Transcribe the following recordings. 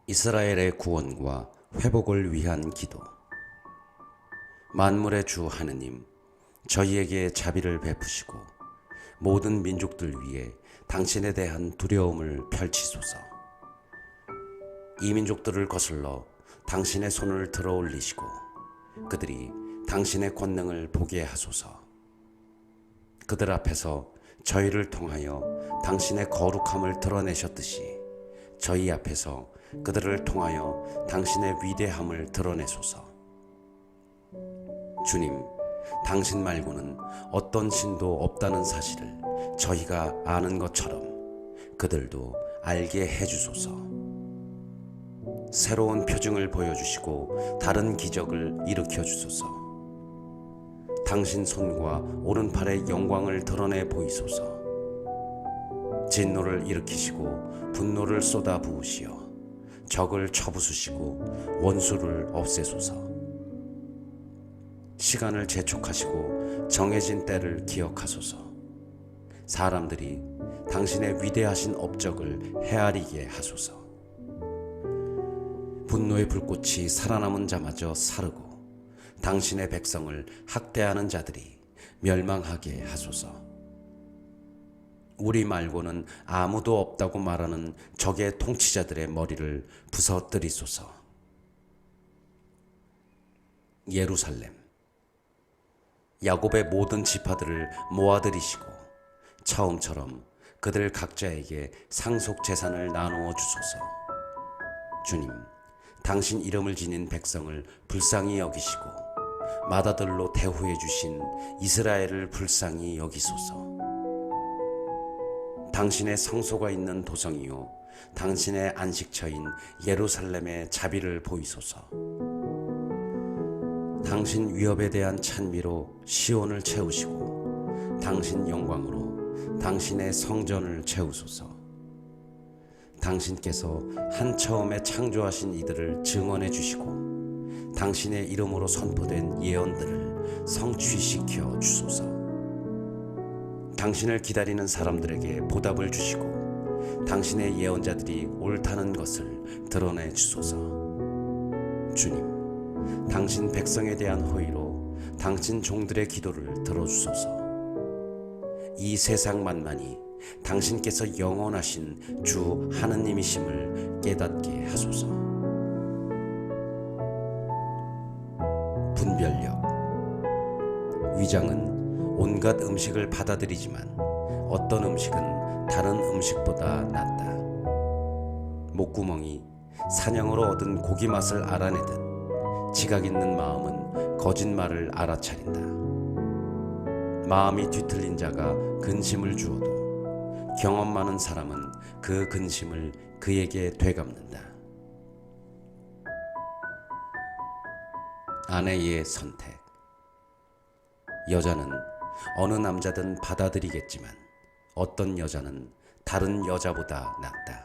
이스라엘의 구원과 회복을 위한 기도. 만물의 주 하느님, 저희에게 자비를 베푸시고 모든 민족들 위해 당신에 대한 두려움을 펼치소서. 이 민족들을 거슬러 당신의 손을 들어 올리시고 그들이 당신의 권능을 보게 하소서. 그들 앞에서 저희를 통하여 당신의 거룩함을 드러내셨듯이 저희 앞에서 그들을 통하여 당신의 위대함을 드러내소서. 주님, 당신 말고는 어떤 신도 없다는 사실을 저희가 아는 것처럼 그들도 알게 해주소서. 새로운 표징을 보여주시고 다른 기적을 일으켜 주소서. 당신 손과 오른팔의 영광을 드러내 보이소서. 진노를 일으키시고 분노를 쏟아 부으시어 적을 쳐부수시고 원수를 없애소서. 시간을 재촉하시고 정해진 때를 기억하소서. 사람들이 당신의 위대하신 업적을 헤아리게 하소서. 분노의 불꽃이 살아남은 자마저 사르고 당신의 백성을 학대하는 자들이 멸망하게 하소서. 우리 말고는 아무도 없다고 말하는 적의 통치자들의 머리를 부서뜨리소서. 예루살렘, 야곱의 모든 지파들을 모아들이시고 처음처럼 그들 각자에게 상속 재산을 나누어 주소서. 주님, 당신 이름을 지닌 백성을 불쌍히 여기시고 맏아들로 대우해 주신 이스라엘을 불쌍히 여기소서. 당신의 성소가 있는 도성이요 당신의 안식처인 예루살렘의 자비를 보이소서. 당신 위협에 대한 찬미로 시온을 채우시고 당신 영광으로 당신의 성전을 채우소서. 당신께서 한 처음에 창조하신 이들을 증언해 주시고 당신의 이름으로 선포된 예언들을 성취시켜 주소서. 당신을 기다리는 사람들에게 보답을 주시고 당신의 예언자들이 옳다는 것을 드러내 주소서. 주님, 당신 백성에 대한 호의로 당신 종들의 기도를 들어주소서. 이 세상 만만이 당신께서 영원하신 주 하느님이심을 깨닫게 하소서. 분별력. 위장은 온갖 음식을 받아들이지만 어떤 음식은 다른 음식보다 낫다. 목구멍이 사냥으로 얻은 고기 맛을 알아내듯 지각 있는 마음은 거짓말을 알아차린다. 마음이 뒤틀린 자가 근심을 주어도 경험 많은 사람은 그 근심을 그에게 되갚는다. 아내의 선택. 여자는 어느 남자든 받아들이겠지만 어떤 여자는 다른 여자보다 낫다.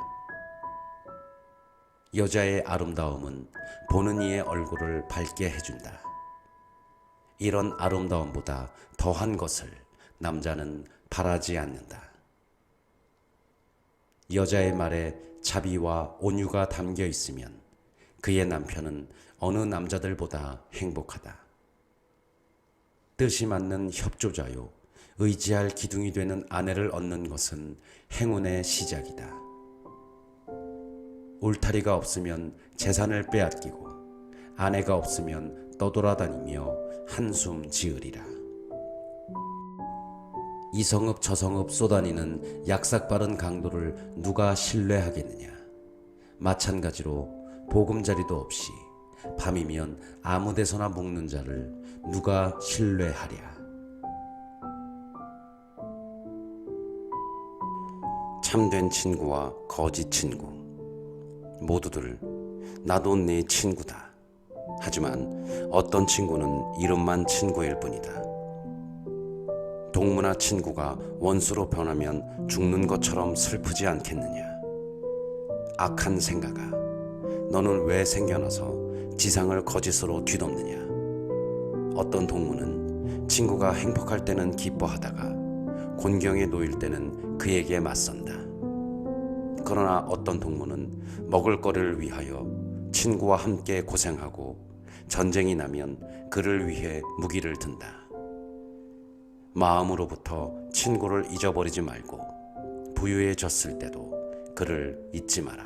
여자의 아름다움은 보는 이의 얼굴을 밝게 해준다. 이런 아름다움보다 더한 것을 남자는 바라지 않는다. 여자의 말에 자비와 온유가 담겨 있으면 그의 남편은 어느 남자들보다 행복하다. 뜻이 맞는 협조자요 의지할 기둥이 되는 아내를 얻는 것은 행운의 시작이다. 울타리가 없으면 재산을 빼앗기고 아내가 없으면 떠돌아다니며 한숨 지으리라. 이성읍 저성읍 쏘다니는 약삭빠른 강도를 누가 신뢰하겠느냐. 마찬가지로 보금자리도 없이 밤이면 아무데서나 묵는 자를 누가 신뢰하랴. 참된 친구와 거짓 친구, 모두들 나도 네 친구다. 하지만 어떤 친구는 이름만 친구일 뿐이다. 동무나 친구가 원수로 변하면 죽는 것처럼 슬프지 않겠느냐. 악한 생각아, 너는 왜 생겨나서 지상을 거짓으로 뒤덮느냐. 어떤 동무는 친구가 행복할 때는 기뻐하다가 곤경에 놓일 때는 그에게 맞선다. 그러나 어떤 동무는 먹을거리를 위하여 친구와 함께 고생하고 전쟁이 나면 그를 위해 무기를 든다. 마음으로부터 친구를 잊어버리지 말고 부유해졌을 때도 그를 잊지 마라.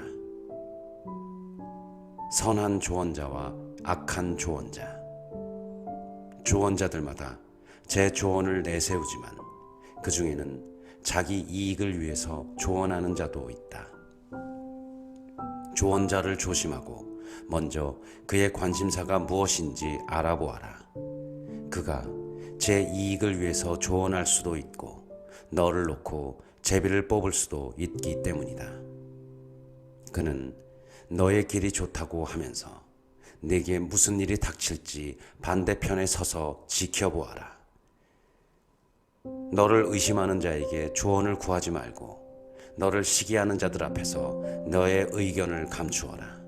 선한 조언자와 악한 조언자. 조언자들마다 제 조언을 내세우지만 그 중에는 자기 이익을 위해서 조언하는 자도 있다. 조언자를 조심하고 먼저 그의 관심사가 무엇인지 알아보아라. 그가 제 이익을 위해서 조언할 수도 있고 너를 놓고 제비를 뽑을 수도 있기 때문이다. 그는 너의 길이 좋다고 하면서 내게 무슨 일이 닥칠지 반대편에 서서 지켜보아라. 너를 의심하는 자에게 조언을 구하지 말고 너를 시기하는 자들 앞에서 너의 의견을 감추어라.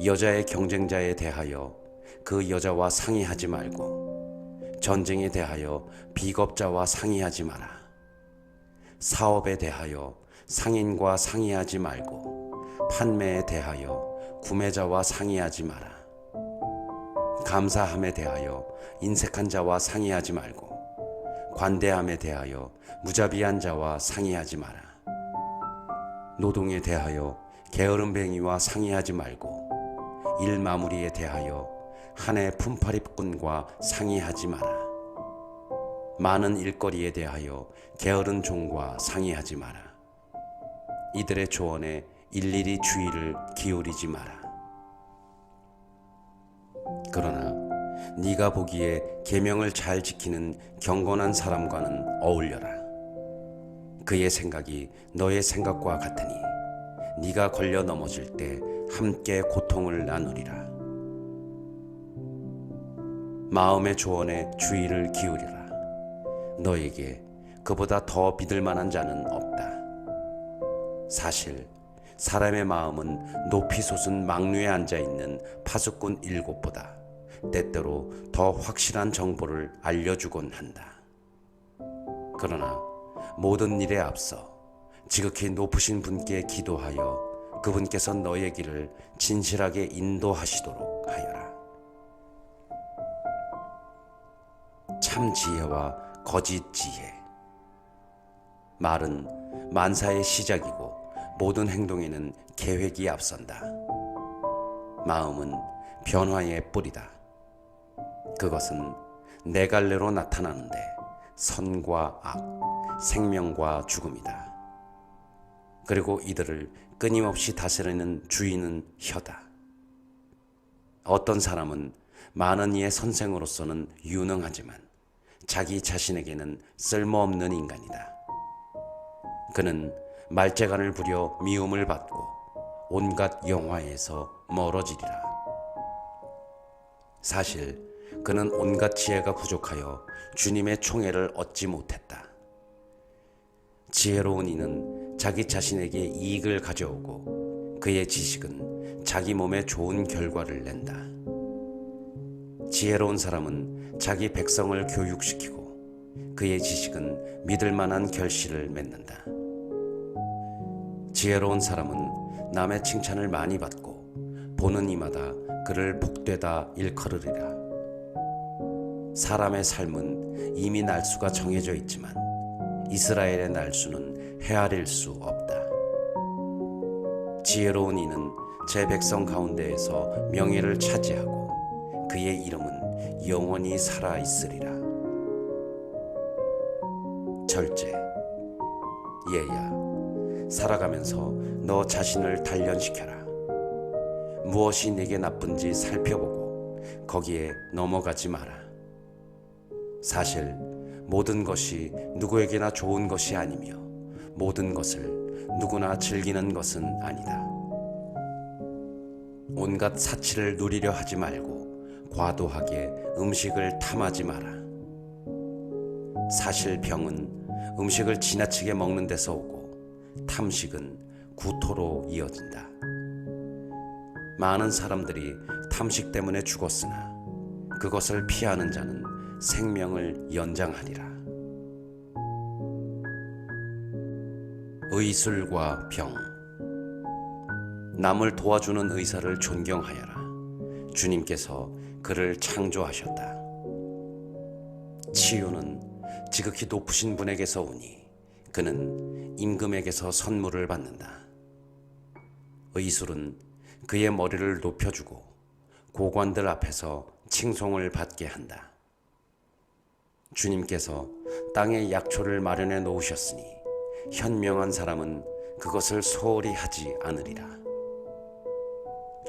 여자의 경쟁자에 대하여 그 여자와 상의하지 말고 전쟁에 대하여 비겁자와 상의하지 마라. 사업에 대하여 상인과 상의하지 말고 판매에 대하여 구매자와 상의하지 마라. 감사함에 대하여 인색한 자와 상의하지 말고 관대함에 대하여 무자비한 자와 상의하지 마라. 노동에 대하여 게으름뱅이와 상의하지 말고 일 마무리에 대하여 한 해 품팔이꾼과 상의하지 마라. 많은 일거리에 대하여 게으른 종과 상의하지 마라. 이들의 조언에 일일이 주의를 기울이지 마라. 그러나 네가 보기에 계명을 잘 지키는 경건한 사람과는 어울려라. 그의 생각이 너의 생각과 같으니 네가 걸려 넘어질 때 함께 고통을 나누리라. 마음의 조언에 주의를 기울이라. 너에게 그보다 더 믿을 만한 자는 없다. 사실 사람의 마음은 높이 솟은 망루에 앉아있는 파수꾼 7보다 때때로 더 확실한 정보를 알려주곤 한다. 그러나 모든 일에 앞서 지극히 높으신 분께 기도하여 그분께서 너의 길을 진실하게 인도하시도록 하여라. 참 지혜와 거짓 지혜. 말은 만사의 시작이고 모든 행동에는 계획이 앞선다. 마음은 변화의 뿌리다. 그것은 네 갈래로 나타나는데 선과 악, 생명과 죽음이다. 그리고 이들을 끊임없이 다스리는 주인은 혀다. 어떤 사람은 많은 이의 선생으로서는 유능하지만 자기 자신에게는 쓸모없는 인간이다. 그는 말재간을 부려 미움을 받고 온갖 영화에서 멀어지리라. 사실 그는 온갖 지혜가 부족하여 주님의 총애를 얻지 못했다. 지혜로운 이는 자기 자신에게 이익을 가져오고 그의 지식은 자기 몸에 좋은 결과를 낸다. 지혜로운 사람은 자기 백성을 교육시키고 그의 지식은 믿을 만한 결실을 맺는다. 지혜로운 사람은 남의 칭찬을 많이 받고 보는 이마다 그를 복되다 일컬으리라. 사람의 삶은 이미 날수가 정해져 있지만 이스라엘의 날수는 헤아릴 수 없다. 지혜로운 이는 제 백성 가운데에서 명예를 차지하고 그의 이름은 영원히 살아있으리라. 절제. 얘야, 살아가면서 너 자신을 단련시켜라. 무엇이 내게 나쁜지 살펴보고 거기에 넘어가지 마라. 사실 모든 것이 누구에게나 좋은 것이 아니며 모든 것을 누구나 즐기는 것은 아니다. 온갖 사치를 누리려 하지 말고 과도하게 음식을 탐하지 마라. 사실 병은 음식을 지나치게 먹는 데서 오고 탐식은 구토로 이어진다. 많은 사람들이 탐식 때문에 죽었으나 그것을 피하는 자는 생명을 연장하리라. 의술과 병. 남을 도와주는 의사를 존경하여라. 주님께서 그를 창조하셨다. 치유는 지극히 높으신 분에게서 오니 그는 임금에게서 선물을 받는다. 의술은 그의 머리를 높여주고 고관들 앞에서 칭송을 받게 한다. 주님께서 땅에 약초를 마련해 놓으셨으니 현명한 사람은 그것을 소홀히 하지 않으리라.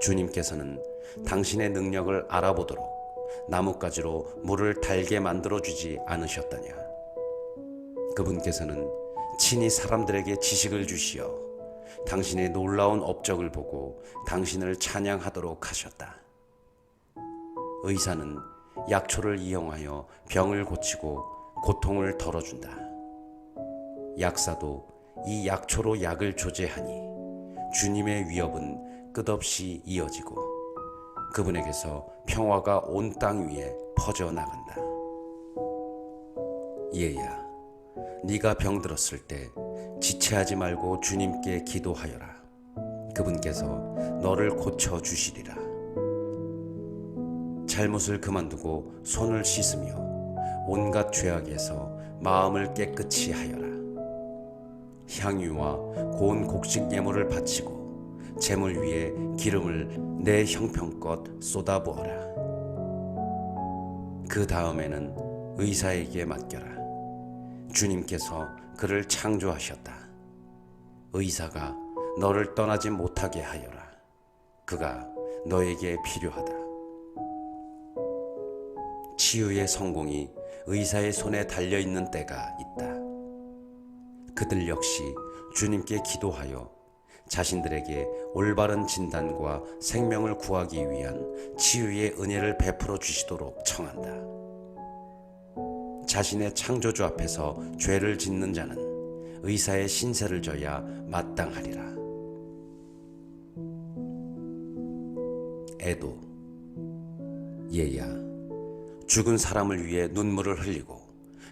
주님께서는 당신의 능력을 알아보도록 나뭇가지로 물을 달게 만들어주지 않으셨다냐. 그분께서는 친히 사람들에게 지식을 주시어 당신의 놀라운 업적을 보고 당신을 찬양하도록 하셨다. 의사는 약초를 이용하여 병을 고치고 고통을 덜어준다. 약사도 이 약초로 약을 조제하니 주님의 위협은 끝없이 이어지고 그분에게서 평화가 온 땅 위에 퍼져나간다. 얘야, 네가 병들었을 때 지체하지 말고 주님께 기도하여라. 그분께서 너를 고쳐주시리라. 잘못을 그만두고 손을 씻으며 온갖 죄악에서 마음을 깨끗이 하여라. 향유와 고운 곡식 예물을 바치고 제물 위에 기름을 내 형편껏 쏟아부어라. 그 다음에는 의사에게 맡겨라. 주님께서 그를 창조하셨다. 의사가 너를 떠나지 못하게 하여라. 그가 너에게 필요하다. 치유의 성공이 의사의 손에 달려있는 때가 있다. 그들 역시 주님께 기도하여 자신들에게 올바른 진단과 생명을 구하기 위한 치유의 은혜를 베풀어 주시도록 청한다. 자신의 창조주 앞에서 죄를 짓는 자는 의사의 신세를 져야 마땅하리라. 애도. 얘야, 죽은 사람을 위해 눈물을 흘리고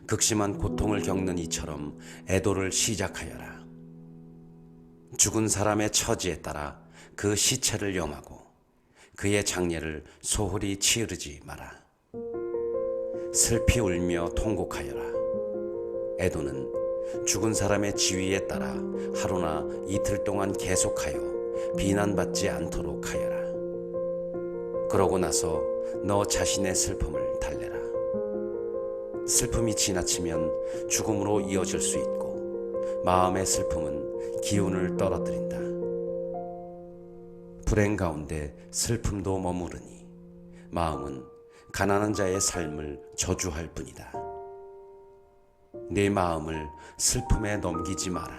극심한 고통을 겪는 이처럼 애도를 시작하여라. 죽은 사람의 처지에 따라 그 시체를 염하고 그의 장례를 소홀히 치르지 마라. 슬피 울며 통곡하여라. 애도는 죽은 사람의 지위에 따라 하루나 이틀 동안 계속하여 비난받지 않도록 하여라. 그러고 나서 너 자신의 슬픔을 달래라. 슬픔이 지나치면 죽음으로 이어질 수 있고 마음의 슬픔은 기운을 떨어뜨린다. 불행 가운데 슬픔도 머무르니 마음은 가난한 자의 삶을 저주할 뿐이다. 내 마음을 슬픔에 넘기지 마라.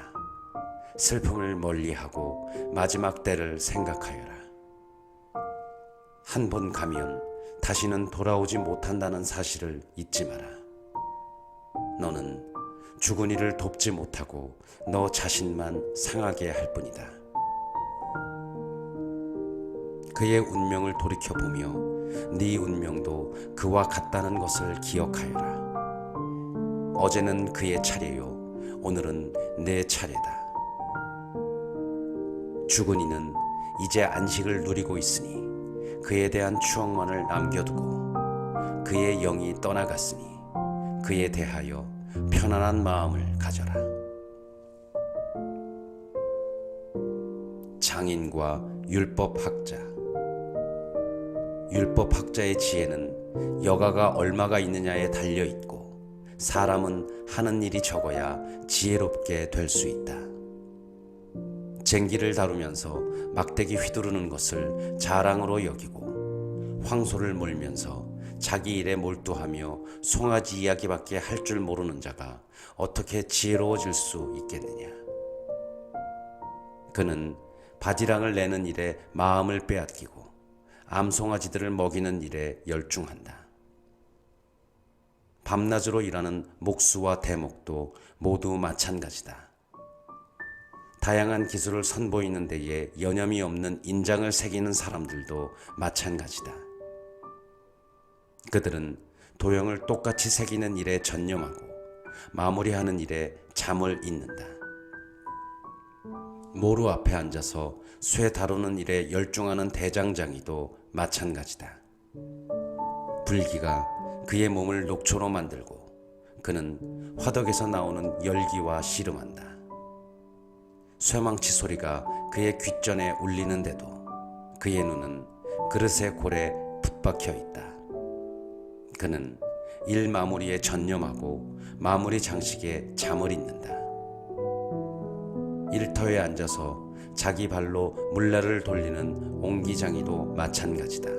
슬픔을 멀리하고 마지막 때를 생각하여라. 한 번 가면 다시는 돌아오지 못한다는 사실을 잊지 마라. 너는 죽은 이를 돕지 못하고 너 자신만 상하게 할 뿐이다. 그의 운명을 돌이켜보며 네 운명도 그와 같다는 것을 기억하여라. 어제는 그의 차례요, 오늘은 내 차례다. 죽은 이는 이제 안식을 누리고 있으니 그에 대한 추억만을 남겨두고 그의 영이 떠나갔으니 그에 대하여 편안한 마음을 가져라. 장인과 율법학자. 율법학자의 지혜는 여가가 얼마가 있느냐에 달려있고 사람은 하는 일이 적어야 지혜롭게 될 수 있다. 쟁기를 다루면서 막대기 휘두르는 것을 자랑으로 여기고 황소를 몰면서 자기 일에 몰두하며 송아지 이야기밖에 할 줄 모르는 자가 어떻게 지혜로워질 수 있겠느냐. 그는 바지락을 내는 일에 마음을 빼앗기고 암송아지들을 먹이는 일에 열중한다. 밤낮으로 일하는 목수와 대목도 모두 마찬가지다. 다양한 기술을 선보이는 데에 여념이 없는 인장을 새기는 사람들도 마찬가지다. 그들은 도형을 똑같이 새기는 일에 전념하고 마무리하는 일에 잠을 잇는다. 모루 앞에 앉아서 쇠 다루는 일에 열중하는 대장장이도 마찬가지다. 불기가 그의 몸을 녹초로 만들고 그는 화덕에서 나오는 열기와 씨름한다. 쇠망치 소리가 그의 귓전에 울리는데도 그의 눈은 그릇의 골에 붙박혀 있다. 그는 일 마무리에 전념하고 마무리 장식에 잠을 잇는다. 일터에 앉아서 자기 발로 물레를 돌리는 옹기장이도 마찬가지다.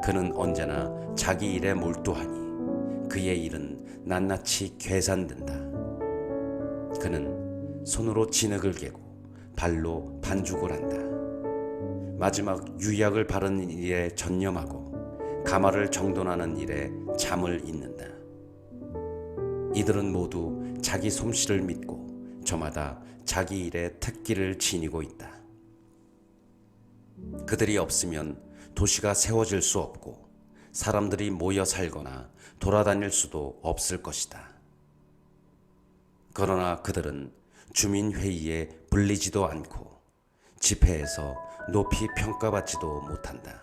그는 언제나 자기 일에 몰두하니 그의 일은 낱낱이 계산된다. 그는 손으로 진흙을 개고 발로 반죽을 한다. 마지막 유약을 바르는 일에 전념하고 가마를 정돈하는 일에 잠을 잇는다. 이들은 모두 자기 솜씨를 믿고 저마다 자기 일에 특기를 지니고 있다. 그들이 없으면 도시가 세워질 수 없고 사람들이 모여 살거나 돌아다닐 수도 없을 것이다. 그러나 그들은 주민회의에 불리지도 않고 집회에서 높이 평가받지도 못한다.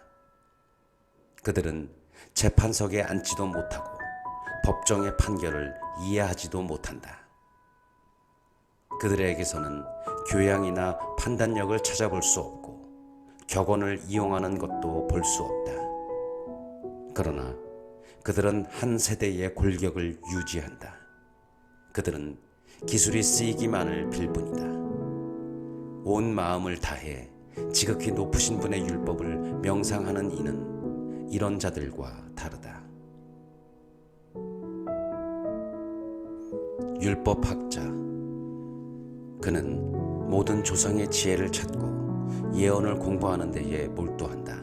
그들은 재판석에 앉지도 못하고 법정의 판결을 이해하지도 못한다. 그들에게서는 교양이나 판단력을 찾아볼 수 없고 격언을 이용하는 것도 볼 수 없다. 그러나 그들은 한 세대의 골격을 유지한다. 그들은 기술이 쓰이기만을 빌 뿐이다. 온 마음을 다해 지극히 높으신 분의 율법을 명상하는 이는 이런 자들과 다르다. 율법학자. 그는 모든 조상의 지혜를 찾고 예언을 공부하는 데에 몰두한다.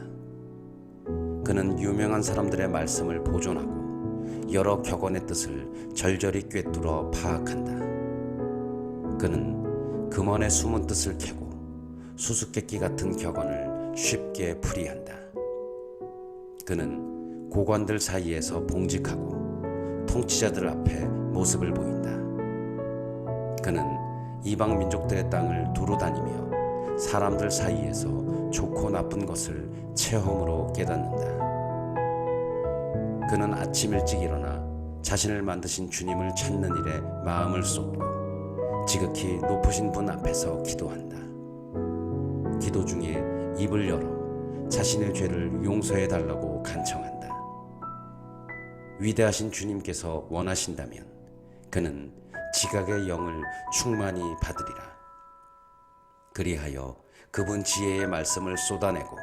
그는 유명한 사람들의 말씀을 보존하고 여러 격언의 뜻을 절절히 꿰뚫어 파악한다. 그는 금원의 숨은 뜻을 캐고 수수께끼 같은 격언을 쉽게 풀이한다. 그는 고관들 사이에서 봉직하고 통치자들 앞에 모습을 보인다. 그는 이방 민족들의 땅을 두루 다니며 사람들 사이에서 좋고 나쁜 것을 체험으로 깨닫는다. 그는 아침 일찍 일어나 자신을 만드신 주님을 찾는 일에 마음을 쏟고 지극히 높으신 분 앞에서 기도한다. 기도 중에 입을 열어 자신의 죄를 용서해 달라고 간청한다. 위대하신 주님께서 원하신다면 그는 지각의 영을 충만히 받으리라. 그리하여 그분 지혜의 말씀을 쏟아내고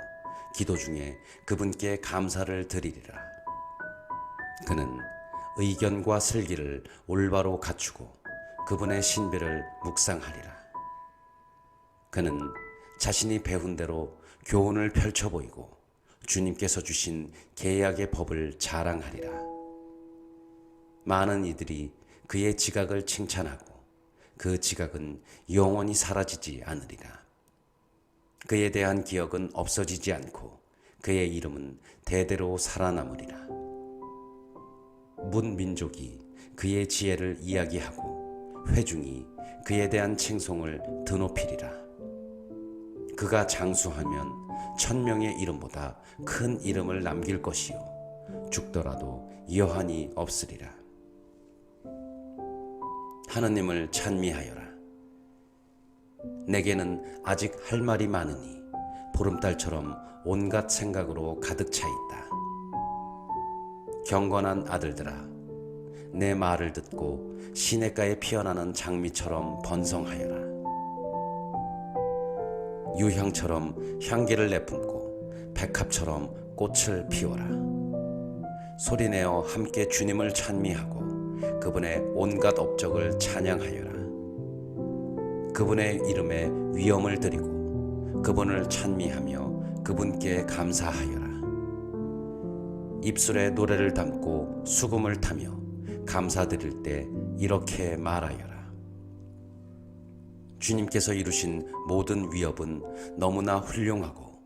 기도 중에 그분께 감사를 드리리라. 그는 의견과 슬기를 올바로 갖추고 그분의 신비를 묵상하리라. 그는 자신이 배운 대로 교훈을 펼쳐 보이고 주님께서 주신 계약의 법을 자랑하리라. 많은 이들이 그의 지각을 칭찬하고 그 지각은 영원히 사라지지 않으리라. 그에 대한 기억은 없어지지 않고 그의 이름은 대대로 살아남으리라. 문 민족이 그의 지혜를 이야기하고 회중이 그에 대한 칭송을 드높이리라. 그가 장수하면 1000명의 이름보다 큰 이름을 남길 것이요 죽더라도 여한이 없으리라. 하느님을 찬미하여라. 내게는 아직 할 말이 많으니 보름달처럼 온갖 생각으로 가득 차 있다. 경건한 아들들아, 내 말을 듣고 시냇가에 피어나는 장미처럼 번성하여라. 유향처럼 향기를 내뿜고 백합처럼 꽃을 피워라. 소리내어 함께 주님을 찬미하고 그분의 온갖 업적을 찬양하여라. 그분의 이름에 위엄을 드리고 그분을 찬미하며 그분께 감사하여라. 입술에 노래를 담고 수금을 타며 감사드릴 때 이렇게 말하여라. 주님께서 이루신 모든 위협은 너무나 훌륭하고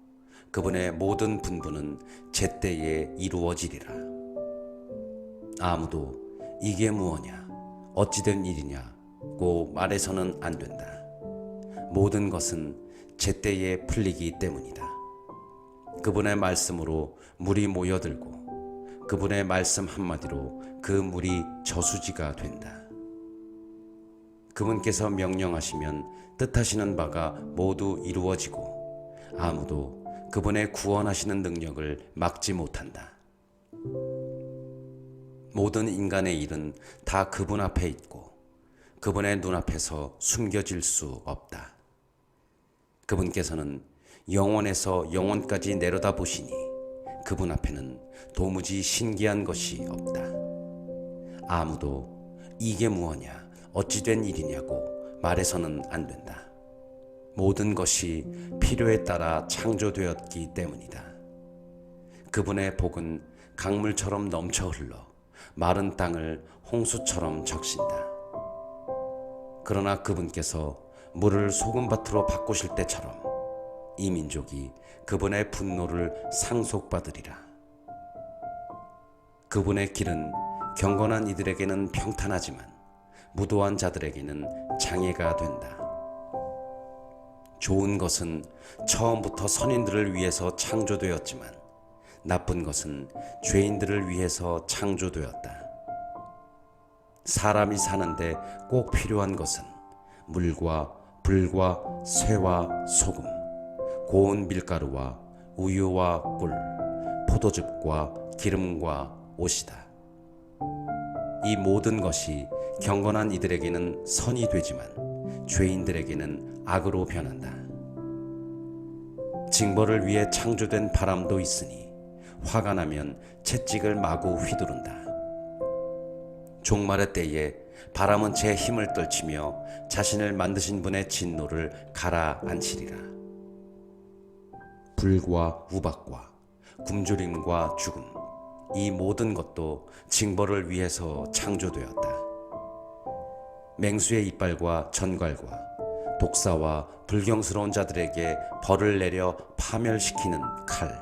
그분의 모든 분부는 제때에 이루어지리라. 아무도 이게 무엇냐 어찌된 일이냐고 말해서는 안 된다. 모든 것은 제때에 풀리기 때문이다. 그분의 말씀으로 물이 모여들고 그분의 말씀 한마디로 그 물이 저수지가 된다. 그분께서 명령하시면 뜻하시는 바가 모두 이루어지고 아무도 그분의 구원하시는 능력을 막지 못한다. 모든 인간의 일은 다 그분 앞에 있고 그분의 눈앞에서 숨겨질 수 없다. 그분께서는 영원에서 영원까지 내려다보시니 그분 앞에는 도무지 신기한 것이 없다. 아무도 이게 무엇냐, 어찌 된 일이냐고 말해서는 안 된다. 모든 것이 필요에 따라 창조되었기 때문이다. 그분의 복은 강물처럼 넘쳐 흘러 마른 땅을 홍수처럼 적신다. 그러나 그분께서 물을 소금밭으로 바꾸실 때처럼 이 민족이 그분의 분노를 상속받으리라. 그분의 길은 경건한 이들에게는 평탄하지만 무도한 자들에게는 장애가 된다. 좋은 것은 처음부터 선인들을 위해서 창조되었지만 나쁜 것은 죄인들을 위해서 창조되었다. 사람이 사는데 꼭 필요한 것은 물과 불과 쇠와 소금, 고운 밀가루와 우유와 꿀, 포도즙과 기름과 옷이다. 이 모든 것이 경건한 이들에게는 선이 되지만 죄인들에게는 악으로 변한다. 징벌을 위해 창조된 바람도 있으니 화가 나면 채찍을 마구 휘두른다. 종말의 때에 바람은 제 힘을 떨치며 자신을 만드신 분의 진노를 가라앉히리라. 불과 우박과 굶주림과 죽음, 이 모든 것도 징벌을 위해서 창조되었다. 맹수의 이빨과 전갈과 독사와 불경스러운 자들에게 벌을 내려 파멸시키는 칼,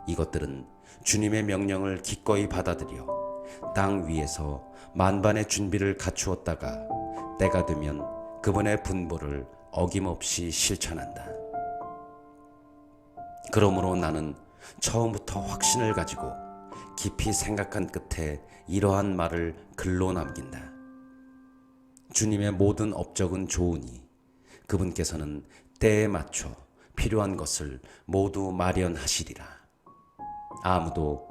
이것들은 주님의 명령을 기꺼이 받아들여 땅 위에서 만반의 준비를 갖추었다가 때가 되면 그분의 분보를 어김없이 실천한다. 그러므로 나는 처음부터 확신을 가지고 깊이 생각한 끝에 이러한 말을 글로 남긴다. 주님의 모든 업적은 좋으니 그분께서는 때에 맞춰 필요한 것을 모두 마련하시리라. 아무도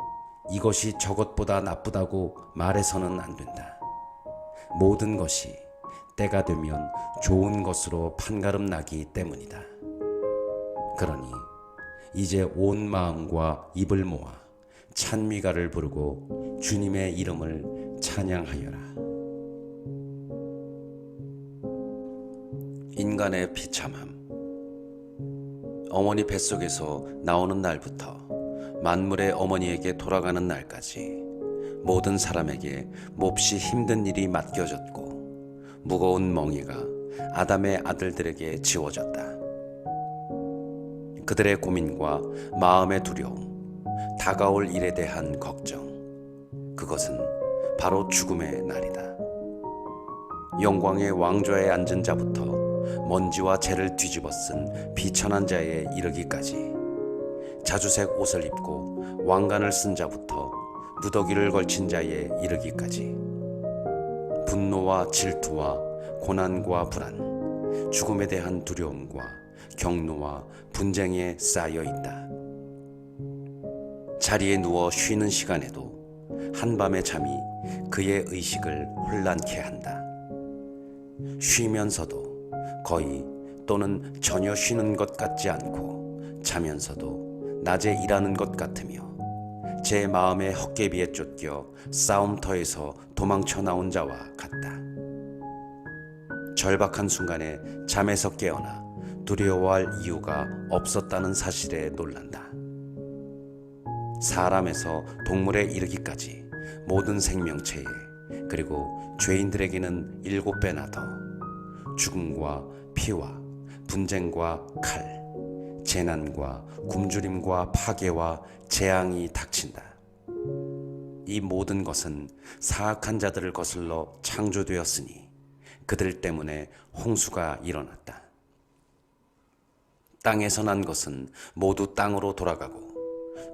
이것이 저것보다 나쁘다고 말해서는 안 된다. 모든 것이 때가 되면 좋은 것으로 판가름 나기 때문이다. 그러니 이제 온 마음과 입을 모아 찬미가를 부르고 주님의 이름을 찬양하여라. 인간의 비참함. 어머니 뱃속에서 나오는 날부터 만물의 어머니에게 돌아가는 날까지 모든 사람에게 몹시 힘든 일이 맡겨졌고 무거운 멍에가 아담의 아들들에게 지워졌다. 그들의 고민과 마음의 두려움, 다가올 일에 대한 걱정, 그것은 바로 죽음의 날이다. 영광의 왕좌에 앉은 자부터 먼지와 재를 뒤집어 쓴 비천한 자에 이르기까지, 자주색 옷을 입고 왕관을 쓴 자부터 누더기를 걸친 자에 이르기까지, 분노와 질투와 고난과 불안, 죽음에 대한 두려움과 경노와 분쟁에 쌓여 있다. 자리에 누워 쉬는 시간에도 한밤의 잠이 그의 의식을 혼란케 한다. 쉬면서도 거의 또는 전혀 쉬는 것 같지 않고 자면서도 낮에 일하는 것 같으며 제 마음의 헛개비에 쫓겨 싸움터에서 도망쳐 나온 자와 같다. 절박한 순간에 잠에서 깨어나 두려워할 이유가 없었다는 사실에 놀란다. 사람에서 동물에 이르기까지 모든 생명체에, 그리고 죄인들에게는 7배나 더 죽음과 피와 분쟁과 칼, 재난과 굶주림과 파괴와 재앙이 닥친다. 이 모든 것은 사악한 자들을 거슬러 창조되었으니 그들 때문에 홍수가 일어났다. 땅에서 난 것은 모두 땅으로 돌아가고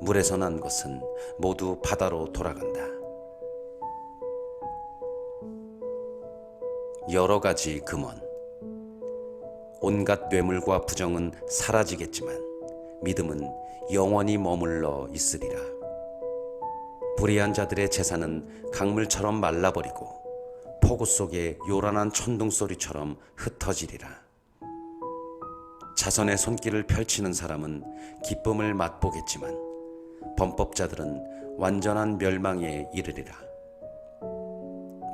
물에서 난 것은 모두 바다로 돌아간다. 여러 가지 금원. 온갖 뇌물과 부정은 사라지겠지만 믿음은 영원히 머물러 있으리라. 불의한 자들의 재산은 강물처럼 말라버리고 폭우 속에 요란한 천둥 소리처럼 흩어지리라. 자선의 손길을 펼치는 사람은 기쁨을 맛보겠지만 범법자들은 완전한 멸망에 이르리라.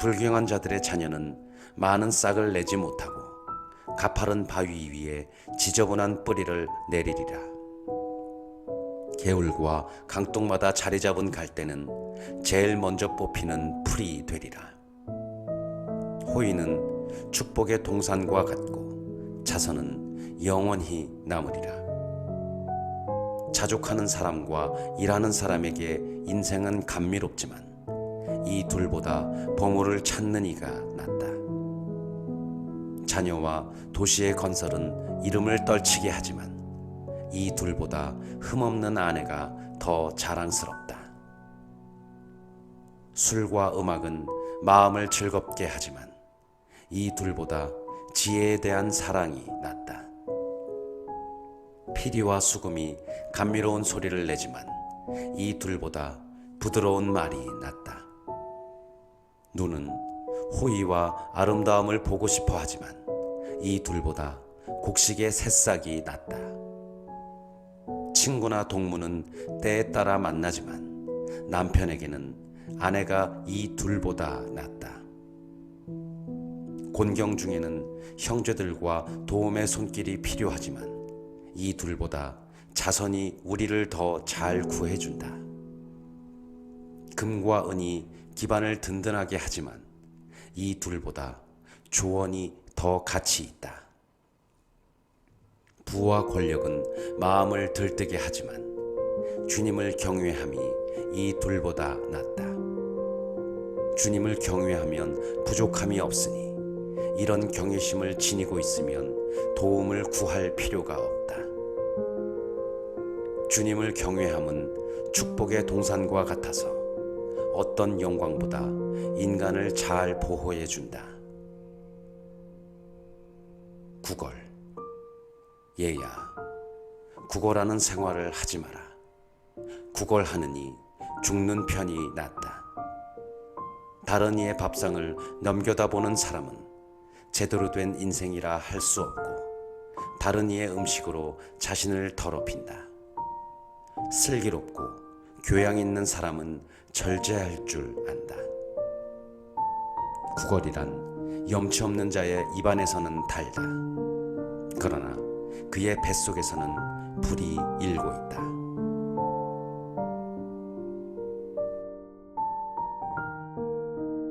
불경한 자들의 자녀는 많은 싹을 내지 못하고 가파른 바위 위에 지저분한 뿌리를 내리리라. 개울과 강둑마다 자리 잡은 갈대는 제일 먼저 뽑히는 풀이 되리라. 호의는 축복의 동산과 같고 자선은 영원히 남으리라. 자족하는 사람과 일하는 사람에게 인생은 감미롭지만 이 둘보다 보물을 찾는 이가 낫다. 자녀와 도시의 건설은 이름을 떨치게 하지만 이 둘보다 흠없는 아내가 더 자랑스럽다. 술과 음악은 마음을 즐겁게 하지만 이 둘보다 지혜에 대한 사랑이 낫다. 피리와 수금이 감미로운 소리를 내지만 이 둘보다 부드러운 말이 낫다. 눈은 호의와 아름다움을 보고 싶어 하지만 이 둘보다 곡식의 새싹이 낫다. 친구나 동무는 때에 따라 만나지만 남편에게는 아내가 이 둘보다 낫다. 곤경 중에는 형제들과 도움의 손길이 필요하지만 이 둘보다 자선이 우리를 더 잘 구해준다. 금과 은이 기반을 든든하게 하지만 이 둘보다 조언이 더 가치 있다. 부와 권력은 마음을 들뜨게 하지만 주님을 경외함이 이 둘보다 낫다. 주님을 경외하면 부족함이 없으니 이런 경외심을 지니고 있으면 도움을 구할 필요가 없다. 주님을 경외함은 축복의 동산과 같아서 어떤 영광보다 인간을 잘 보호해 준다. 구걸. 얘야, 구걸하는 생활을 하지 마라. 구걸하느니 죽는 편이 낫다. 다른 이의 밥상을 넘겨다 보는 사람은 제대로 된 인생이라 할 수 없고 다른 이의 음식으로 자신을 더럽힌다. 슬기롭고 교양 있는 사람은 절제할 줄 안다. 구걸이란 염치 없는 자의 입안에서는 달다. 그러나 그의 뱃속에서는 불이 일고 있다.